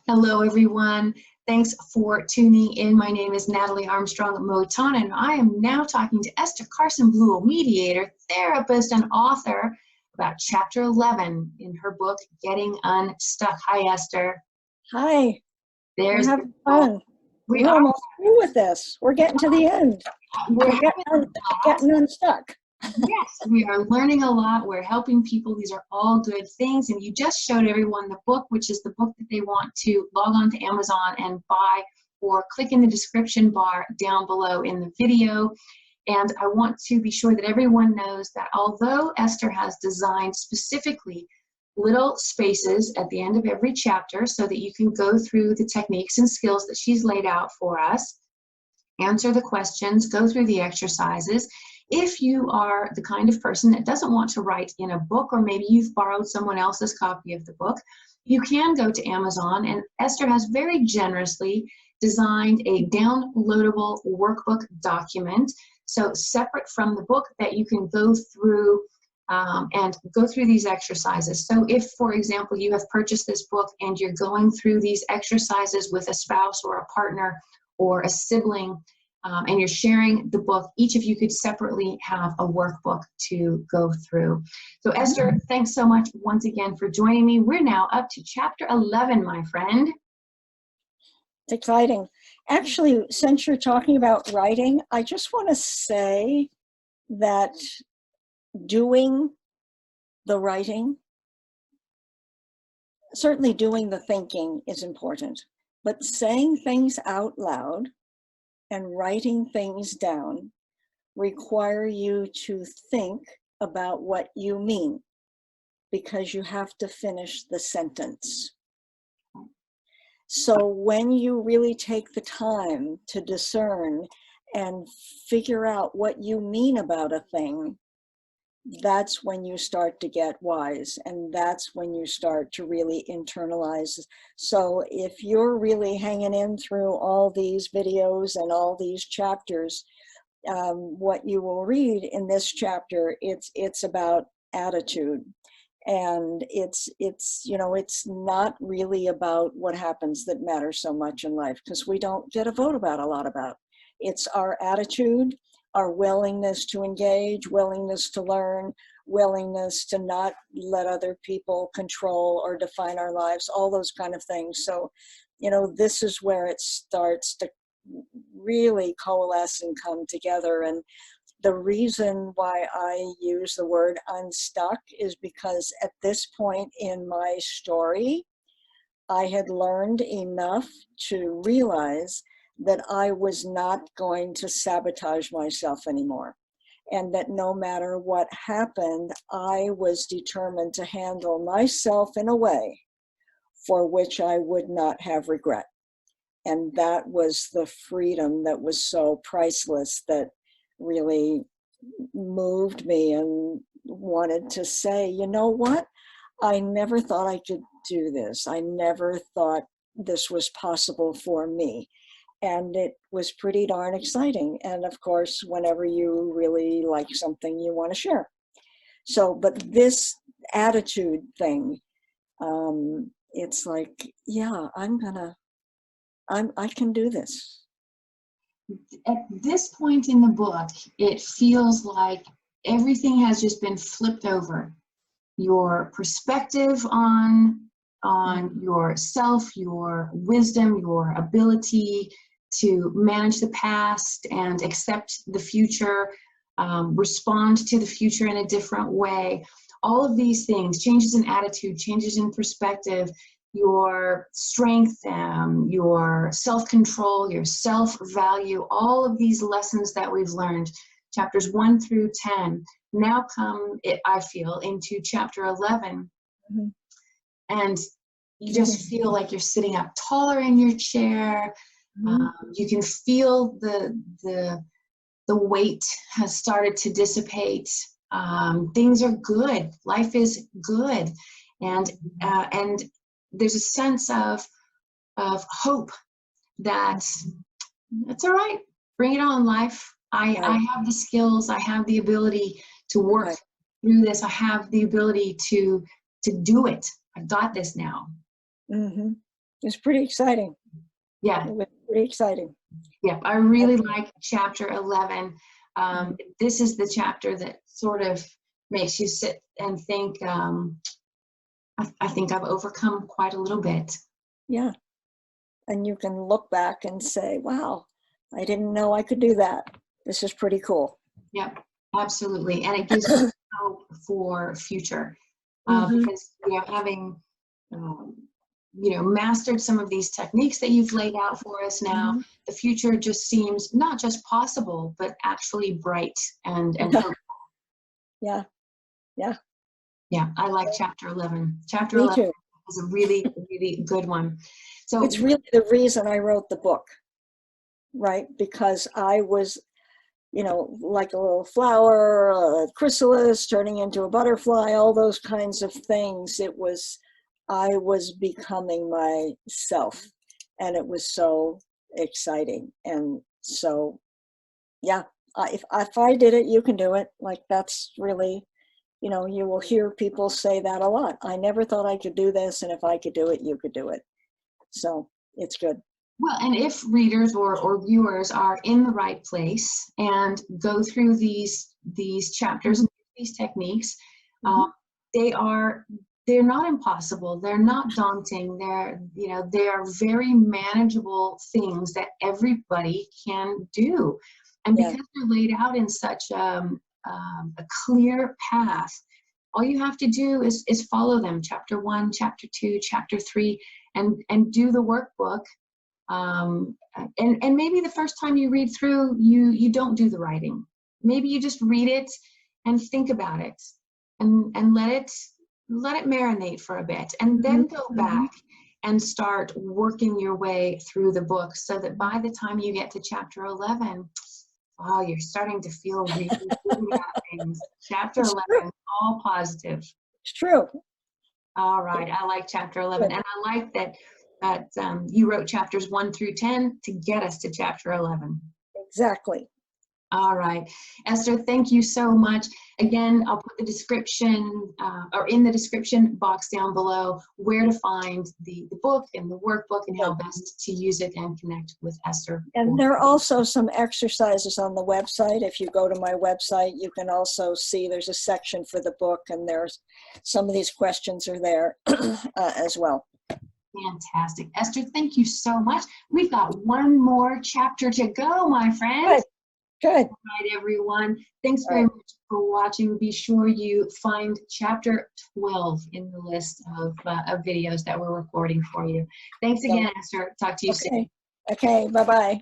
Hello, everyone. Thanks for tuning in. My name is Natalie Armstrong Moton, and I am now talking to Esther Carson Blue, a mediator, therapist, and author about Chapter 11 in her book, Getting Unstuck. Hi, Esther. Hi, we're There's having fun. we We're are almost through with this. We're getting to the end. we're We're getting unstuck. Yes, we are learning a lot. We're helping people. These are all good things. And you just showed everyone the book, which is the book that they want to log on to Amazon and buy, or click in the description bar down below in the video. And I want to be sure that everyone knows that although Esther has designed specifically little spaces at the end of every chapter so that you can go through the techniques and skills that she's laid out for us, answer the questions, go through the exercises. If you are the kind of person that doesn't want to write in a book, or maybe you've borrowed someone else's copy of the book, you can go to Amazon, and Esther has very generously designed a downloadable workbook document, so separate from the book, that you can go through and go through these exercises. So if, for example, you have purchased this book and you're going through these exercises with a spouse or a partner or a sibling, and you're sharing the book, each of you could separately have a workbook to go through. So Esther, thanks so much once again for joining me. We're now up to Chapter 11, my friend. It's exciting. Actually, since you're talking about writing, I just want to say that doing the writing, certainly doing the thinking is important, but saying things out loud and writing things down require you to think about what you mean, because you have to finish the sentence. So when you really take the time to discern and figure out what you mean about a thing, that's when you start to get wise, and that's when you start to really internalize. So if you're really hanging in through all these videos and all these chapters, what you will read in this chapter, it's about attitude, and it's not really about what happens that matters so much in life, because we don't get a vote about a lot about. It's our attitude, our willingness to engage, willingness to learn, willingness to not let other people control or define our lives, all those kind of things. So, this is where it starts to really coalesce and come together. And the reason why I use the word unstuck is because at this point in my story, I had learned enough to realize that I was not going to sabotage myself anymore, and that no matter what happened, I was determined to handle myself in a way for which I would not have regret. And that was the freedom that was so priceless, that really moved me and wanted to say, you know what? I never thought I could do this. I never thought this was possible for me. And it was pretty darn exciting. And of course, whenever you really like something, you want to share. So, but this attitude thing, it's like, yeah, I can do this. At this point in the book, it feels like everything has just been flipped over. Your perspective on yourself, your wisdom, your ability to manage the past and accept the future, respond to the future in a different way. All of these things, changes in attitude, changes in perspective, your strength, your self-control, your self-value, all of these lessons that we've learned, chapters 1 through 10, now come, I feel, into chapter 11. Mm-hmm. And you just feel like you're sitting up taller in your chair. Mm-hmm. You can feel the weight has started to dissipate. Things are good. Life is good. And there's a sense of hope that it's all right. Bring it on, life. I have the skills. I have the ability to work through this. I have the ability to do it. I got this now. Mm-hmm. was pretty exciting. Yeah. It was pretty exciting. Yeah, I really like chapter 11. This is the chapter that sort of makes you sit and think, I think I've overcome quite a little bit. Yeah. And you can look back and say, wow, I didn't know I could do that. This is pretty cool. Yep, absolutely. And it gives you hope for future. Because, having, mastered some of these techniques that you've laid out for us now, the future just seems not just possible, but actually bright and hopeful. Yeah. Yeah. Yeah, I like chapter 11. Chapter Me 11 too. is a really, really good one. So It's really the reason I wrote the book, right? Because I was, like a little flower, a chrysalis turning into a butterfly, all those kinds of things. I was becoming myself, and it was so exciting. And so, yeah, if I did it, you can do it. Like, that's really, you will hear people say that a lot. I never thought I could do this, and if I could do it, you could do it. So it's good. well, and if readers or viewers are in the right place and go through these chapters and these techniques, they're not impossible. They're not daunting. They are very manageable things that everybody can do. And because they're laid out in such a clear path, all you have to do is follow them. Chapter 1, chapter 2, chapter 3, and do the workbook. And maybe the first time you read through, you don't do the writing. Maybe you just read it and think about it, and let it marinate for a bit, and then go back and start working your way through the book, so that by the time you get to chapter 11, wow, you're starting to feel really good about things. Chapter 11, all positive. It's true. All right, I like chapter 11, and I like that you wrote chapters 1 through 10 to get us to chapter 11. Exactly. All right, Esther, thank you so much. Again, I'll put the description, or in the description box down below, where to find the book and the workbook and how best to use it and connect with Esther. And there are also some exercises on the website. If you go to my website, you can also see there's a section for the book, and there's some of these questions are there as well. Fantastic. Esther, thank you so much. We've got one more chapter to go, my friend. Good. Good. All right, everyone. Thanks very much for watching. Be sure you find chapter 12 in the list of videos that we're recording for you. Thanks again, Esther. Talk to you soon. Okay. Bye-bye.